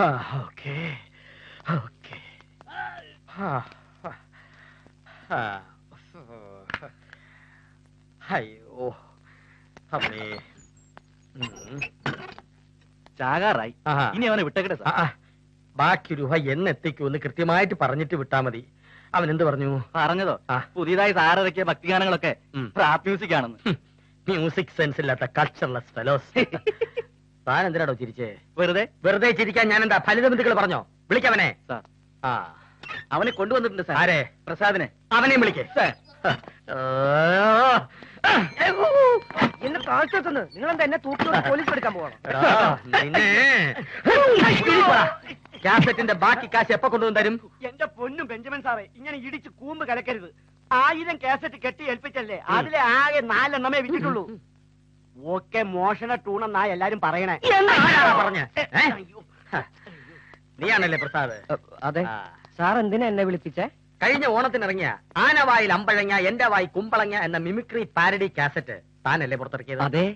Okay okay. അയ്യോ അമ്മേ. ചാകാറായി, ഇനി അവനെ വിട്ടേക്കട്ടെ സാർ. ബാക്കി രൂപ എന്നെത്തിക്കുമെന്ന് കൃത്യമായിട്ട് പറഞ്ഞിട്ട് വിട്ടാ മതി. അവൻ എന്ത് പറഞ്ഞു? പറഞ്ഞതോ പുതിയതായി സാറിറക്കിയ ഭക്തിഗാനങ്ങളൊക്കെ റാപ്പ് മ്യൂസിക് ആണെന്ന്. മ്യൂസിക് സെൻസ് ഇല്ലാത്ത കൾച്ചർലെസ് ഫെലോസ്. താൻ എന്തിനാടോ ചിരിച്ചേ? വെറുതെ വെറുതെ ചിരിക്കാൻ ഞാൻ എന്താ ഫലിത ബന്ധുക്കൾ പറഞ്ഞോ? വിളിക്കവനെ. സാർ അവനെ കൊണ്ടുവന്നിട്ടുണ്ട് സാർ. ആരെ? പ്രസാദിനെ. അവനെയും വിളിക്കേ. എന്നെ താഴ്ത്തെന്ന് നിങ്ങളെന്താ എന്നെ തൂക്കി പോലീസ് എടുക്കാൻ പോകണം? കാസറ്റിന്റെ ബാക്കി കാശ് എപ്പോ കൊണ്ടുവന്ന് തരും? എന്റെ പൊന്നും ബെഞ്ചമിൻ സാറേ, ഇങ്ങനെ ഇടിച്ച് കൂമ്പ് കലക്കരുത്. 1000 കാസറ്റ് കെട്ടി ഏൽപ്പിച്ചല്ലേ, അതിലെ ആകെ 4 എണ്ണമേ വിറ്റിട്ടുള്ളൂ. ഓക്കെ മോഷണ ടൂണെന്നാ എല്ലാരും പറയണേ. പറഞ്ഞ നീയാണല്ലേ പ്രസാദ്? അതെ. സാർ എന്തിനാ എന്നെ വിളിപ്പിച്ചേ? കഴിഞ്ഞ ഓണത്തിനിറങ്ങിയ ആനവായിൽ അമ്പഴങ്ങ എന്റെ വായി കുമ്പളങ്ങ എന്ന മിമിക്രി പാരഡി കാസറ്റ് താനല്ലേ പുറത്തിറക്കിയത്? അതെ.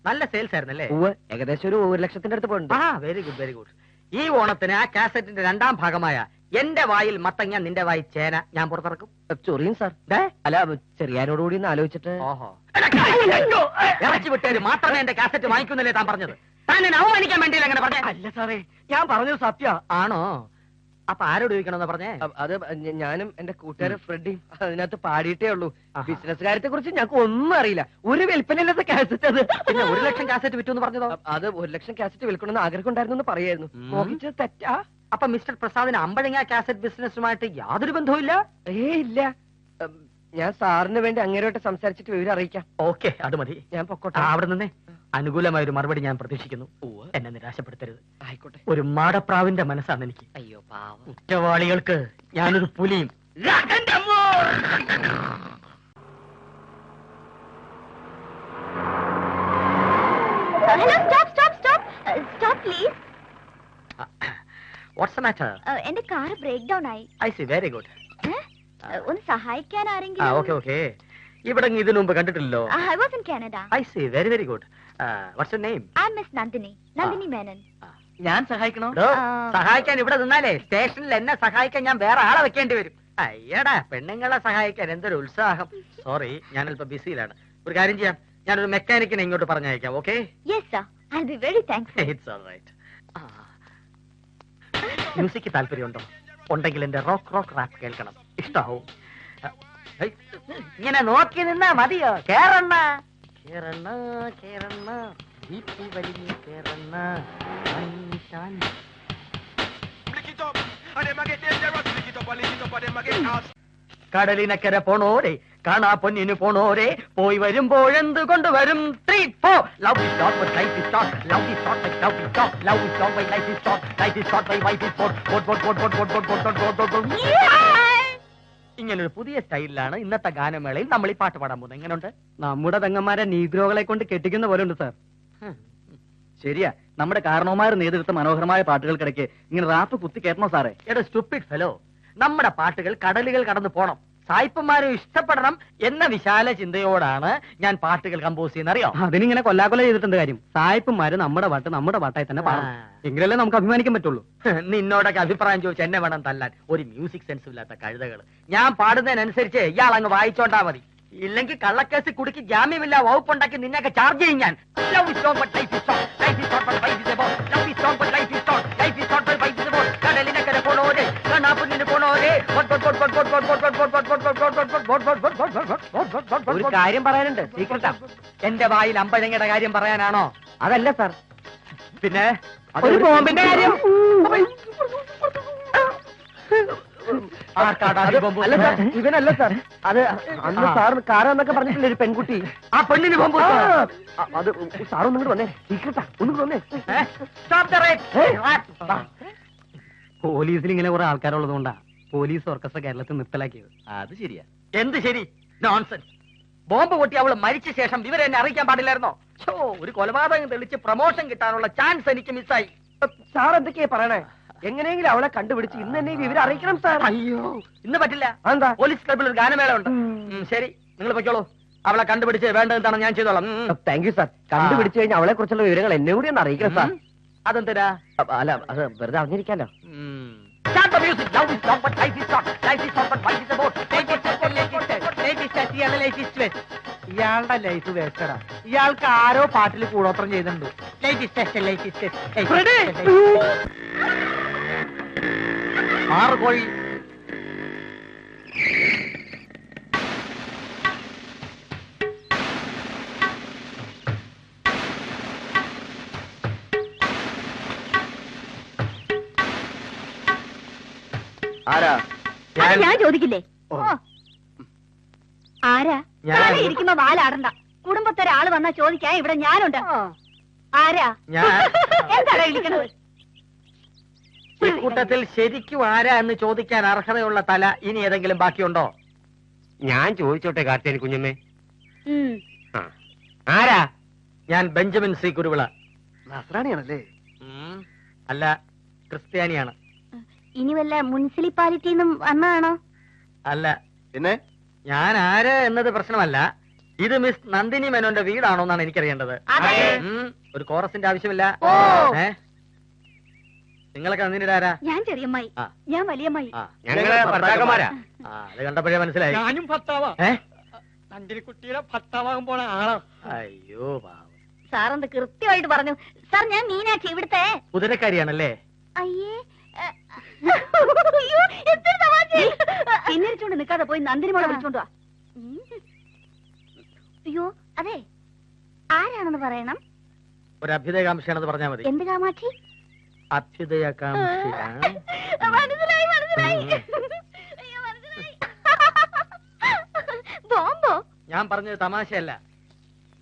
നല്ല സെയിൽസ് ആയിരുന്നല്ലേ? ഏകദേശം ഒരു 1 ലക്ഷത്തിന്റെ അടുത്ത് പോയിട്ടുണ്ട്. Very good very good. ഈ ഓണത്തിന് ആ കാസറ്റിന്റെ 2ാം ഭാഗമായ എന്റെ വായിൽ മത്തങ്ങ നിന്റെ വായി ചേന ഞാൻ പുറത്തിറക്കും. ചൊറിയും സാർ. അല്ല, ചെറിയാനോടുകൂടി ഒന്ന് ആലോചിച്ചിട്ട്. ഓഹോ, ഇറക്കി വിട്ടേര് മാത്രമേ എന്റെ കാസറ്റ് വാങ്ങിക്കുന്നില്ലേ താൻ പറഞ്ഞത്? താൻ എന്നെ അവമാനിക്കാൻ വേണ്ടിയില്ല അങ്ങനെ പറഞ്ഞേ? അല്ല സാറേ, ഞാൻ പറഞ്ഞത് സത്യ. ആണോ? അപ്പൊ ആരോട് ചോദിക്കണമെന്ന് പറഞ്ഞേ? അത് ഞാനും എന്റെ കൂട്ടുകാരൻ ഫ്രെഡിയും അതിനകത്ത് പാടിയിട്ടേ ഉള്ളൂ. ബിസിനസ് കാര്യത്തെ കുറിച്ച് ഞങ്ങൾക്ക് ഒന്നും അറിയില്ല. ഒരു വിൽപ്പനയില്ലാത്ത കാസറ്റ് അത്. പിന്നെ 1 ലക്ഷം കാസറ്റ് വിറ്റു എന്ന് പറഞ്ഞതോ? അത് 1 ലക്ഷം കാസറ്റ് വിൽക്കണമെന്ന് ആഗ്രഹം ഉണ്ടായിരുന്നു പറയായിരുന്നു. നോക്കിച്ചത് തെറ്റാ. അപ്പൊ മിസ്റ്റർ പ്രസാദിന് അമ്പഴങ്ങ കാസറ്റ് ബിസിനസ്സുമായിട്ട് യാതൊരു ബന്ധവുമില്ല? ഇല്ല. ഞാൻ സാറിന് വേണ്ടി അങ്ങേരോട്ട് സംസാരിച്ചിട്ട് വിവരം അറിയിക്കാം. ഓക്കെ, അത് മതി. ഞാൻ പൊക്കോട്ടെ. അവിടെ നിന്നേ അനുകൂലമായ ഒരു മറുപടി ഞാൻ പ്രതീക്ഷിക്കുന്നു. എന്നെ നിരാശപ്പെടുത്തരുത്. ആയിക്കോട്ടെ. ഒരു മാടപ്രാവിന്റെ മനസ്സാണ് എനിക്ക്. അയ്യോ പാവം. കുറ്റവാളികൾക്ക് ഞാനൊരു പുലിയും. Hello, stop please. What's the matter? എന്റെ കാർ ബ്രേക്ക് ഡൗൺ ആയി. I see, very good. ഒന്ന് സഹായിക്കാൻ ആരെങ്കിലും? Okay okay. ഇവിടെ ഇതിനു മുമ്പ് കണ്ടിട്ടില്ലല്ലോ. I was in Canada. I see, very very good. What's your name? I'm Miss Nandini Menon. ഞാൻ സഹായിക്കണോ? സഹായിക്കാൻ ഇവിടെ നിന്നാലേ സ്റ്റേഷനിൽ എന്നെ സഹായിക്കാൻ ഞാൻ വേറെ ആളെ വെക്കേണ്ടി വരും. അയ്യടാ, പെണ്ണുങ്ങളെ സഹായിക്കാൻ എന്തൊരു ഉത്സാഹം. സോറി, ഞാൻ അല്പം ബിസിയിലാണ്. ഒരു കാര്യം ചെയ്യാം, ഞാനൊരു മെക്കാനിക്കിനെ ഇങ്ങോട്ട് പറഞ്ഞയക്കാം. Okay? Yes sir, I'll be very thankful. It's all right. Music താല്പര്യമുണ്ടോ? ഉണ്ടെങ്കിൽ എന്റെ റോക്ക് റാപ്പ് കേൾക്കണം. ഇഷ്ടാവും. ഇങ്ങനെ നോക്കി നിന്നാ മതിയോ? കേറണ്ണ കേറണ്ണ കേറണ്ണ വീട്ടിൽ വലിഞ്ഞ് കേറണ്ണ. കടലിനക്കര പോണോരെ, കാണാ പൊന്നിന് പോണോരെ, പോയി വരുമ്പോഴെന്ത് കൊണ്ടുവരും? 3, 4. Love is short but life is short. Love is short but love is short. Love is short but life is short. Life is short but life is short. ഇങ്ങനൊരു പുതിയ സ്റ്റൈലിലാണ് ഇന്നത്തെ ഗാനമേളയിൽ നമ്മൾ ഈ പാട്ട് പാടാൻ പോകുന്നത്. എങ്ങനെയുണ്ട്? നമ്മുടെ പെങ്ങന്മാരെ നീഗ്രോകളെ കൊണ്ട് കെട്ടിക്കുന്ന പോലെ ഉണ്ട് സാർ. ശരിയാ, നമ്മുടെ കാരണവന്മാർ നേതൃത്വ മനോഹരമായ പാട്ടുകൾക്കിടയ്ക്ക് ഇങ്ങനെ റാപ്പ് കുത്തി കയറ്റണോ സാറേ? എടാ സ്റ്റുപ്പിഡ് ഫെലോ, നമ്മുടെ പാട്ടുകൾ കടലുകൾ കടന്നു പോണം, സായിപ്പന്മാരും ഇഷ്ടപ്പെടണം എന്ന വിശാല ചിന്തയോടാണ് ഞാൻ പാട്ടുകൾ കമ്പോസ് ചെയ്യുന്ന. അറിയോ? അതിനിങ്ങനെ കൊല്ലാകൊല ചെയ്തിട്ടുണ്ട് കാര്യം. സായിപ്പന്മാര് നമ്മുടെ പാട്ടായി തന്നെ പാടണം. എങ്കിലല്ലേ നമുക്ക് അഭിമാനിക്കാൻ പറ്റുള്ളൂ. നിന്നോടൊക്കെ അഭിപ്രായം ചോദിച്ചു എന്നെ വേണം തല്ലാൻ. ഒരു മ്യൂസിക് സെൻസും ഇല്ലാത്ത കഴുതകൾ. ഞാൻ പാടുന്നതിനനുസരിച്ച് ഇയാൾ അങ്ങ് വായിച്ചോണ്ടാ മതി. ഇല്ലെങ്കിൽ കള്ളക്കേസ് കുടുക്കി ജാമ്യമില്ല വകുപ്പുണ്ടാക്കി നിന്നെയൊക്കെ ചാർജ് ചെയ്യും ഞാൻ. കടലിനക്കര പോണോരെ, കണ്ണാപ്പുന്നിന് പോണോരെ. ഒരു കാര്യം പറയാനുണ്ട്, സീക്രട്ടാ. എന്റെ വായിൽ അമ്പഴങ്ങയുടെ കാര്യം പറയാനാണോ? അതല്ല സാർ. പിന്നെ ഒരു ബോംബിന്റെ കാര്യം. അല്ല സാർ, ഇവനല്ല സാർ. അത് അന്ന് സാർ കാരെന്നൊക്കെ പറഞ്ഞിട്ടില്ല ഒരു പെൺകുട്ടി. ആ പെണ്ണിന് ബോംബ്. അത് സാറൊന്നും ഇങ്ങോട്ട് വന്നേ. സീക്രട്ടാ, ഒന്നും വന്നേ. പോലീസിൽ ഇങ്ങനെ കുറെ ആൾക്കാരുള്ളത് കൊണ്ടാ പോലീസ് ഓർക്കസ്ട്ര കേരളത്തിൽ നിർത്തലാക്കിയത്. അത് ശരിയാ. എന്ത് ശരി? നോൺസെൻസ്. ബോംബ് പൊട്ടി അവള് മരിച്ച ശേഷം ഇവരെ എന്നെ അറിയിക്കാൻ പാടില്ലായിരുന്നോ? ഒരു കൊലപാതകം തെളിച്ച് പ്രൊമോഷൻ കിട്ടാനുള്ള ചാൻസ് എനിക്ക് മിസ്സായി. സാർ എന്തൊക്കെയാ പറയണേ? എങ്ങനെയെങ്കിലും അവളെ കണ്ടുപിടിച്ച് ഇന്ന് തന്നെ വിവരം അറിയിക്കണം സാർ. അയ്യോ, ഇന്ന് പറ്റില്ല. എന്താ? പോലീസ് ക്ലബിൽ ഒരു ഗാനമേള ഉണ്ട്. ശരി, നിങ്ങൾ പൊയ്ക്കോളൂ. അവളെ കണ്ടുപിടിച്ച് വേണ്ടതെന്താണ് ഞാൻ ചെയ്തോളാം. Thank you sir. കണ്ടുപിടിച്ചു കഴിഞ്ഞാൽ അവളെ കുറിച്ചുള്ള വിവരങ്ങൾ എന്നെ കൂടി ഒന്ന് അറിയിക്കണം സാർ. അതെന്തിനാ? അല്ല അത് വെറുതെ അറിഞ്ഞിരിക്കാലോ. Start the music. Love is long, but life is short. Life is short, but life is about. ഇയാളുടെ ലൈഫ് വേസ്റ്റഡാ. ഇയാൾക്ക് ആരോ പാട്ടിൽ കൂടോത്രം ചെയ്യുന്നുണ്ട്. മാറുകോഴി. ആരാ? ഞാൻ ചോദിക്കില്ലേ? ഓ. ആരാ? ഞാൻ ഇരിക്കുമ്പോ വാലാടണ്ട. കുടുംബത്തൊരാള് വന്നാ ചോദിക്കാൻ ഇവിടെ ഞാനുണ്ട്. ആരാ? എന്താണ് ഇരിക്കണത്? ഈ കൂട്ടത്തിൽ ശരിക്കും ആരാ എന്ന് ചോദിക്കാൻ അർഹതയുള്ള തല ഇനി ഏതെങ്കിലും ബാക്കിയുണ്ടോ? ഞാൻ ചോദിച്ചോട്ടെ കാർത്തിയാനി കുഞ്ഞമ്മേ. ഉം. ആരാ? ഞാൻ ബെഞ്ചമിൻ സി കുരുവിള. നസ്രാണിയാണല്ലേ? അല്ല, ക്രിസ്ത്യാനിയാണ്. ഇനി വല്ല മുനിസിപ്പാലിറ്റിന്നും വന്നതാണോ? അല്ല. പിന്നെ ഞാൻ ആര് എന്നത് പ്രശ്നമല്ല. ഇത് മിസ് നന്ദിനി മേനോന്റെ വീടാണോ എന്നാണ് എനിക്കറിയേണ്ടത്. അതെ. ഒരു കോറസിന്റെ ആവശ്യമില്ല. ഓ. നിങ്ങളൊക്കെ നന്ദിനിയുടെ ആരാ? ഞാൻ ചെറിയമ്മായി. ആ. ഞാൻ വലിയമ്മായി. ഞങ്ങള് ഭർത്താക്കന്മാരാ. അത് കണ്ടപ്പോഴേ മനസ്സിലായി. ഞാനും ഭർത്താവാ. ഏ? നന്ദിനിക്കുട്ടിയുടെ ഭർത്താവാകാൻ പോണ ആളാ. അയ്യോ പാവം. സാറെന്ത് കൃത്യമായിട്ട് പറഞ്ഞു. സാർ ഞാൻ മീനാക്ഷി ഇവിടുത്തെ. കുതിരക്കാരിയാണല്ലേ? അയ്യേ. അയ്യോ, എന്തൊരു തമാശ. പിന്നിരിച്ചോണ്ട് നിൽക്കാതെ പോയി നന്ദിനി മോളെ വിളിച്ചോണ്ട് വാ. അയ്യോ അതെ, ആരാണെന്ന് പറയണം. ഒരു അഭ്യുദയകാംക്ഷയാണെന്ന് പറഞ്ഞാൽ മതി. എന്ത് കാമാക്ഷി? അഭ്യുദയകാംക്ഷ. മനസ്സിലായി മനസ്സിലായി. അയ്യോ മനസ്സിലായി. ബോംബോ? ഞാൻ പറഞ്ഞത് തമാശയല്ല.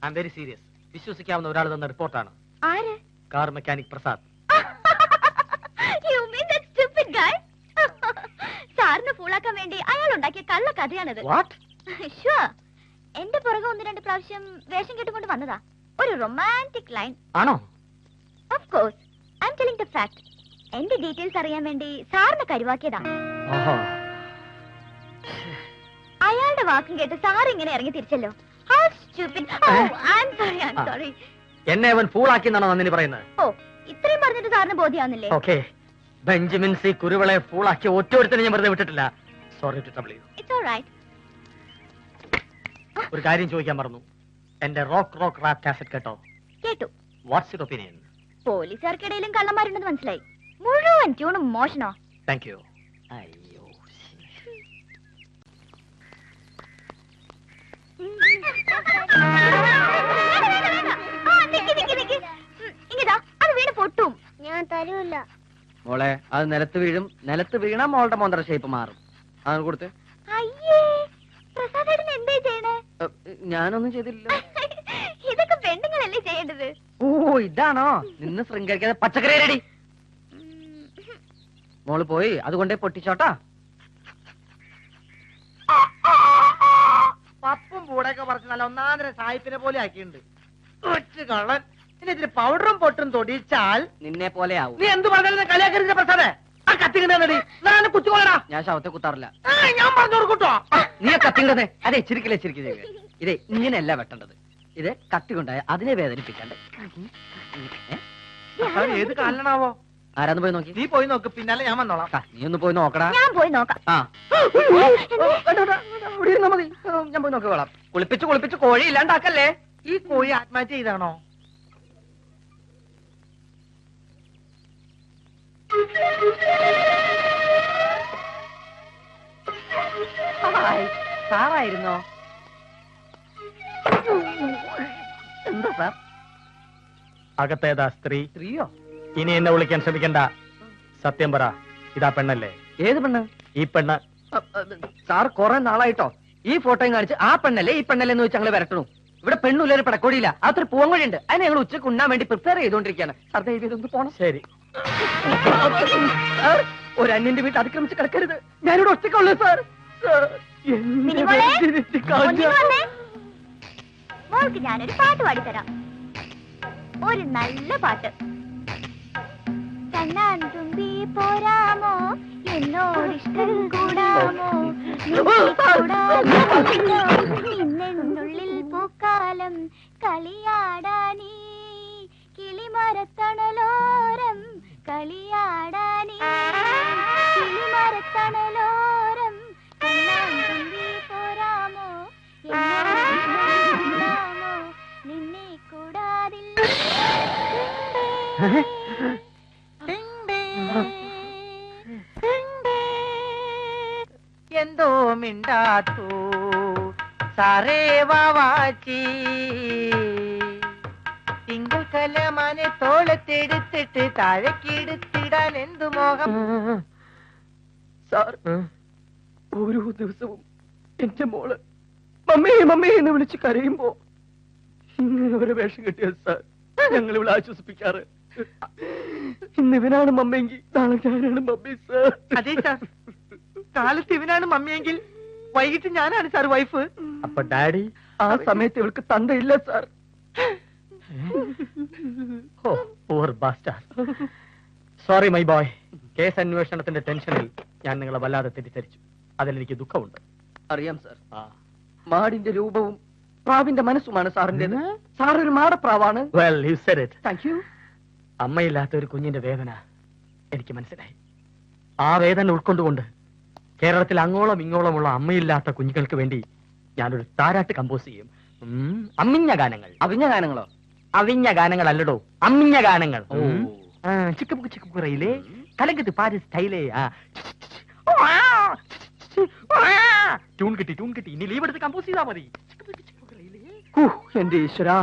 I am very serious. വിശ്വസിക്കാവുന്ന ഒരാൾ തന്ന റിപ്പോർട്ടാണ്. ആര്? Car mechanic Prasad. You mean that stupid guy? സാറിനെ ഫൂളാക്കാൻ വേണ്ടി അയാൾ ഉണ്ടാക്കിയ കള്ള കഥയാണിത്. What? Sure. എന്റെ പുറകെ 1-2 പ്രാവശ്യം വേഷം കെട്ടുകൊണ്ട് വന്നതാ. ഒരു റൊമാൻറ്റിക് ലൈൻ. ആണോ? Of course. I'm telling the fact. എന്റെ ഡീറ്റെയിൽസ് അറിയാൻ വേണ്ടി സാറിനെ കരുവാക്കിയതാ. ഓഹോ. അയാളുടെ വാക്കും കേട്ട് സാർ ഇങ്ങനെ ഇറങ്ങി തിരിച്ചല്ലോ. How stupid. Oh, I'm sorry. എന്നെ അവൻ ഫൂളാക്കി എന്നാണോ നന്ദിനി പറയുന്നത്? ഓ, ഇത്രയും പറഞ്ഞിട്ട് സാറിന് ബോധ്യാവുന്നില്ലേ? ഓക്കെ. ബെഞ്ചമിൻ സി കുരുവിളെ ഫൂളാക്കി ഒറ്റൊരുത്തനെ ഞാൻ വെറുതെ വിട്ടിട്ടില്ല. Sorry to trouble you. It's all right. ഒരു കാര്യം ചോദിക്കാൻ മറന്നു. എന്റെ റോക്ക് റാപ്പ് കാസറ്റ് കേട്ടോ? കേട്ടു. What's your opinion? പോലീസുകാർക്കിടയിലും കള്ളന്മാരുണ്ടെന്ന് മനസ്സിലായി. മുഴുവൻ ട്യൂണും മോഷണോ. Thank you. അയ്യോ. ഇങ്ങതാ, അത് വീണ് പൊട്ടും. ഞാൻ തരൂല്ല. മോളെ അത് നിലത്ത് വീഴും. നിലത്ത് വീണാ മോളുടെ മോന്തര ഷേപ്പ് മാറും. അത് കൊടുത്ത്. അയ്യേ, പ്രസാദേട്ടൻ എന്തേ ചെയ്യണേ? ഞാനൊന്നും ചെയ്തില്ല. ഇതൊക്കെ പെണ്ണുങ്ങളല്ലേ ചെയ്യേണ്ടത്. ഓ ഇതാണോ നിന്ന് ശൃംഗരിക്കാതെ പച്ചക്കറി റെഡി. മോള് പോയി അതുകൊണ്ടേ പൊട്ടിച്ചോട്ടാ. പപ്പും പൂടൊക്കെ പറിച്ച് നല്ല ഒന്നാന്തര സായിപ്പിനെ പോലെ ആക്കിയിട്ടുണ്ട്. ഒറ്റ കള്ളൻ. ഇനി ഇതിന് പൗഡറും പൊട്ടും തൊടിച്ചാൽ നിന്നെ പോലെ ആവും. നീ എന്ത് പറഞ്ഞാലും കളിയാക്കരുത് പ്രസാദേ. ആ കത്തിങ്ങടി ഞാൻ കുത്തിക്കൊള്ളടാ. ഞാൻ ശവത്തെ കുത്താറില്ല. ഞാൻ പറഞ്ഞു കൊടുക്കൂട്ടോ. നീ കത്തിണ്ടതേ. അതെ ചിരിക്കില്ലേ ചിരിക്കില്ലേ. ഇതേ ഇങ്ങനെയല്ല വെട്ടേണ്ടത്. ഇത് കത്തി കൊണ്ടായ അതിനെ വേദനിപ്പിക്കാണ്ട്. ഏത് കാലനാവോ? ആരാന്ന് പോയി നോക്കി? നീ പോയി നോക്ക്, പിന്നാലെ ഞാൻ വന്നോളാം. നീ ഒന്ന് പോയി നോക്കടാ. ഞാൻ പോയി നോക്കാം. ആ ഇവിടെ ഇരുന്നാ മതി. ഞാൻ പോയി നോക്കിക്കോളാം. കുളിപ്പിച്ച് കോഴി ഇല്ലാണ്ടാക്കല്ലേ. ഈ കോഴി ആത്മഹത്യ ചെയ്താണോ? സാറായിരുന്നോ? എന്താ സാർ? അകത്തേതാ സ്ത്രീ? സ്ത്രീയോ? ഇനി എന്നെ വിളിക്കാൻ ശ്രമിക്കണ്ട. സത്യം പറ, ഇതാ പെണ്ണല്ലേ? ഏത് പെണ്ണ്? ഈ പെണ്ണ്. സാർ കുറെ നാളായിട്ടോ ഈ ഫോട്ടോയും കാണിച്ച് ആ പെണ്ണല്ലേ ഈ പെണ്ണല്ലേ എന്ന് വെച്ച് ഞങ്ങൾ വരട്ടണു. ഇവിടെ പെണ്ണുള്ള ഒരു പടക്കോടിയില്ല. അതൊരു പൂവങ്കോഴി ഉണ്ട്. അതിന് ഞങ്ങൾ ഉച്ചക്ക് ഉണ്ണാൻ വേണ്ടി പ്രിപ്പയർ ചെയ്തോണ്ടിരിക്കുകയാണ്. സാർ ദയവ് ചെയ്തൊന്ന് പോണം. ശരി. സാർ ഒരു അന്യന്റെ വീട്ടിൽ അതിക്രമിച്ച് കിടക്കരുത്. ഞാനിവിടെ ഒറ്റക്കുള്ളൂ സാർ. മിനിമോളെ, ഒന്നിങ്ങ് വന്നേ. മോൾക്ക് ഞാനൊരു പാട്ട് പാടിത്തരാം. ഒരു നല്ല പാട്ട്. കണ്ണാൻ തുമ്പി പോരാമോ, എന്നോടിഷ്ടം കൂടാമോ, നിന്നുള്ളിൽ പൂക്കാലം കളിയാടാനീ കിളി കിളിമരത്തണലോരം കളിയാടാനീ കിളിമരത്തണലോരം കണ്ണാങ്കുന്തി പോരാമോ എന്നോടാമോ നിന്നെ കൂടാതില്ല എന്തോ മിണ്ടാത്തു സാറേ വാവാച്ചി തിങ്കൾ കലമാനെ തോളത്തെടുത്തിട്ട് താഴേക്കെടുത്തിടാൻ എന്തു മോഹം. സാർ ഓരോ ദിവസവും എന്റെ മോള് മമ്മേ മമ്മേ എന്ന് വിളിച്ച് കരയുമ്പോ ഇങ്ങനെ ഒരു വേഷം കിട്ടിയത് സാർ ഞങ്ങൾ ഇവിടെ ആശ്വസിപ്പിക്കാറ്. ഇന്ന് ഇവനാണ് മമ്മെങ്കിൽ നാളെ ഞാനാണ് മമ്മി സാർ. അതെ സാർ, കാലത്ത് ഇവനാണ് മമ്മിയെങ്കിൽ വൈകിട്ട് ഞാനാണ് സാർ വൈഫ്. അപ്പൊ ഡാഡി ആ സമയത്ത് ഇവൾക്ക് തന്തയില്ല sir. Sorry my boy. Case അന്വേഷണത്തിന്റെ ടെൻഷനിൽ ഞാൻ നിങ്ങളെ വല്ലാതെ തെറ്റിദ്ധരിച്ചു. അതിലെനിക്ക് ദുഃഖമുണ്ട്. അറിയാം സാർ, മാടിന്റെ രൂപവും പ്രാവിന്റെ മനസ്സുമാണ് സാറിന്റേത്. സാർ ഒരു മാടപ്രാവാണ്. Well, you said it. Thank you. അമ്മയില്ലാത്ത ഒരു കുഞ്ഞിന്റെ വേദന എനിക്ക് മനസ്സിലായി. ആ വേദന ഉൾക്കൊണ്ടുകൊണ്ട് കേരളത്തിൽ അങ്ങോളം ഇങ്ങോളമുള്ള അമ്മയില്ലാത്ത കുഞ്ഞുങ്ങൾക്ക് വേണ്ടി ഞാനൊരു താരാട്ട് കമ്പോസ് ചെയ്യും. അമ്മിഞ്ഞ ഗാനങ്ങൾ. അവിഞ്ഞ ഗാനങ്ങളോ? അവിഞ്ഞ ഗാനങ്ങൾ അല്ലടോ, അമ്മിഞ്ഞ ഗാനങ്ങൾ. ചിക്കുമുക്ക് ചിക്കുറയിലെ കലങ്കത്ത് പാരി സ്റ്റൈലേ. ട്യൂൺ കിട്ടി, ട്യൂൺ കിട്ടി. ഇനി ലീവ് എടുത്ത് കമ്പോസ് ചെയ്താൽ മതി. എന്റെ ഈശ്വരാ.